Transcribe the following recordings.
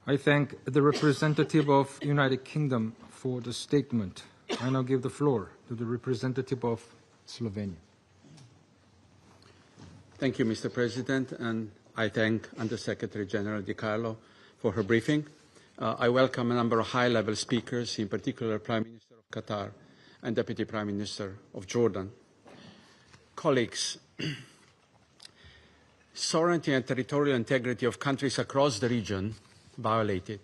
I thank the representative of United Kingdom for the statement. I now give the floor to the representative of Slovenia. Thank you, Mr. President, and I thank Under-Secretary General Di Carlo for her briefing. I welcome a number of high-level speakers, in particular Prime Minister of Qatar and Deputy Prime Minister of Jordan. Colleagues, sovereignty and territorial integrity of countries across the region violated.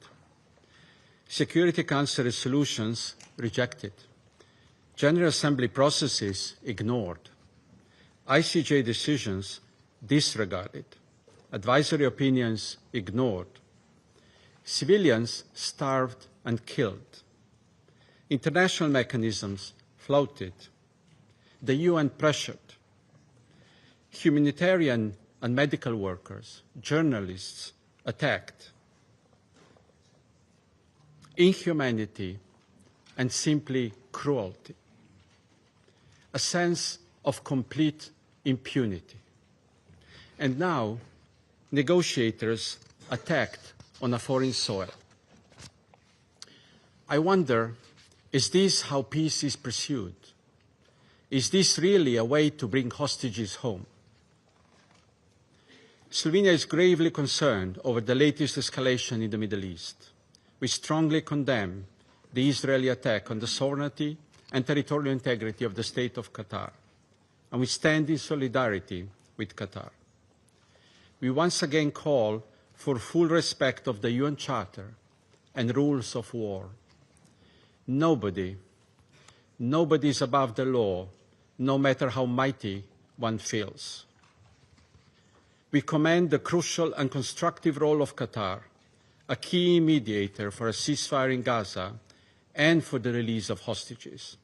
Security Council resolutions rejected. General Assembly processes ignored. ICJ decisions disregarded. Advisory opinions ignored. Civilians starved and killed. International mechanisms flouted. The UN pressured. Humanitarian and medical workers, journalists attacked. Inhumanity and simply cruelty. A sense of complete impunity. And now, negotiators attacked on a foreign soil. I wonder, is this how peace is pursued? Is this really a way to bring hostages home? Slovenia is gravely concerned over the latest escalation in the Middle East. We strongly condemn the Israeli attack on the sovereignty and territorial integrity of the State of Qatar, and we stand in solidarity with Qatar. We once again call for full respect of the UN Charter and rules of war. Nobody is above the law, no matter how mighty one feels. We commend the crucial and constructive role of Qatar, a key mediator for a ceasefire in Gaza and for the release of hostages.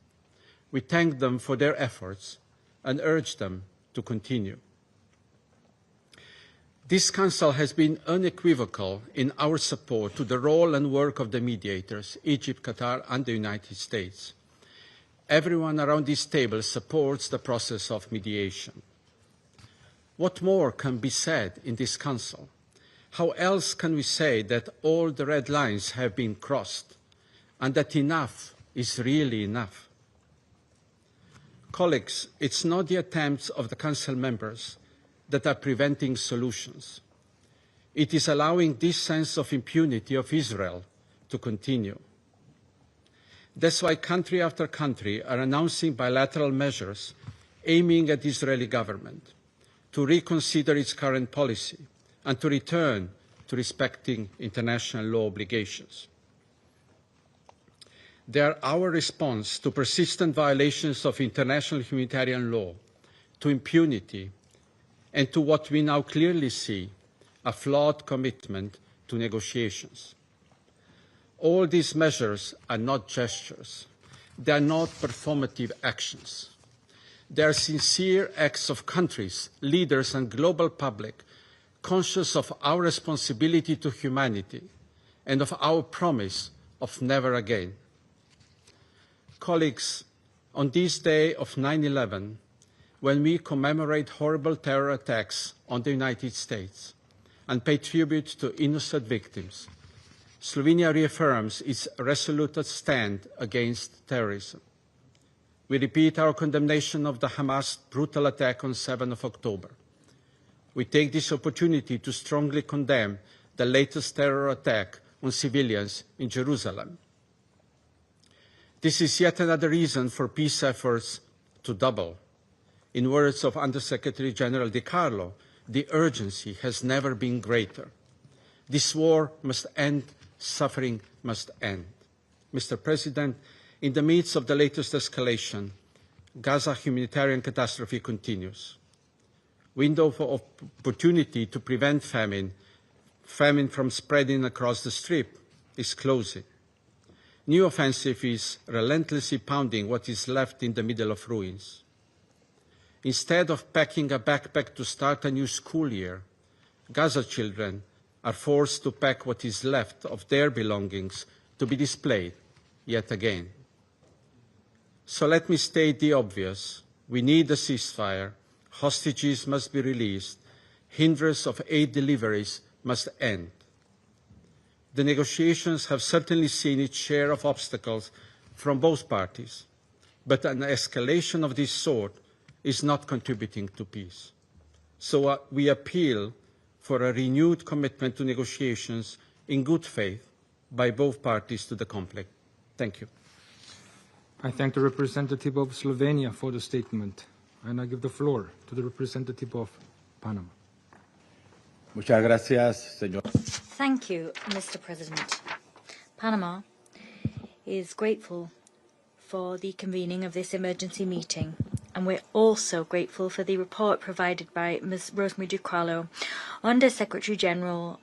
We thank them for their efforts and urge them to continue. This Council has been unequivocal in our support to the role and work of the mediators, Egypt, Qatar, and the United States. Everyone around this table supports the process of mediation. What more can be said in this Council? How else can we say that all the red lines have been crossed and that enough is really enough? Colleagues, it's not the attempts of the Council members that are preventing solutions. It is allowing this sense of impunity of Israel to continue. That's why country after country are announcing bilateral measures aiming at the Israeli government to reconsider its current policy and to return to respecting international law obligations. They are our response to persistent violations of international humanitarian law, to impunity, and to what we now clearly see, a flawed commitment to negotiations. All these measures are not gestures. They are not performative actions. They are sincere acts of countries, leaders, and global public conscious of our responsibility to humanity and of our promise of never again. Colleagues, on this day of 9/11, when we commemorate horrible terror attacks on the United States and pay tribute to innocent victims, Slovenia reaffirms its resolute stand against terrorism. We repeat our condemnation of the Hamas brutal attack on 7 October. We take this opportunity to strongly condemn the latest terror attack on civilians in Jerusalem. This is yet another reason for peace efforts to double. In words of Under-Secretary General Di Carlo, the urgency has never been greater. This war must end, suffering must end. Mr. President, in the midst of the latest escalation, Gaza humanitarian catastrophe continues. Window of opportunity to prevent famine from spreading across the Strip is closing. New offensive is relentlessly pounding what is left in the middle of ruins. Instead of packing a backpack to start a new school year, Gaza children are forced to pack what is left of their belongings to be displayed yet again. So let me state the obvious. We need a ceasefire. Hostages must be released. Hindrance of aid deliveries must end. the negotiations have certainly seen its share of obstacles from both parties, but an escalation of this sort is not contributing to peace. So we appeal for a renewed commitment to negotiations in good faith by both parties to the conflict. Thank you. I thank the representative of Slovenia for the statement, and I give the floor to the representative of Panama. Muchas gracias, señor. Thank you, Mr. President. Panama is grateful for the convening of this emergency meeting, and we're also grateful for the report provided by Ms. Rosemary DiCarlo, Under Secretary General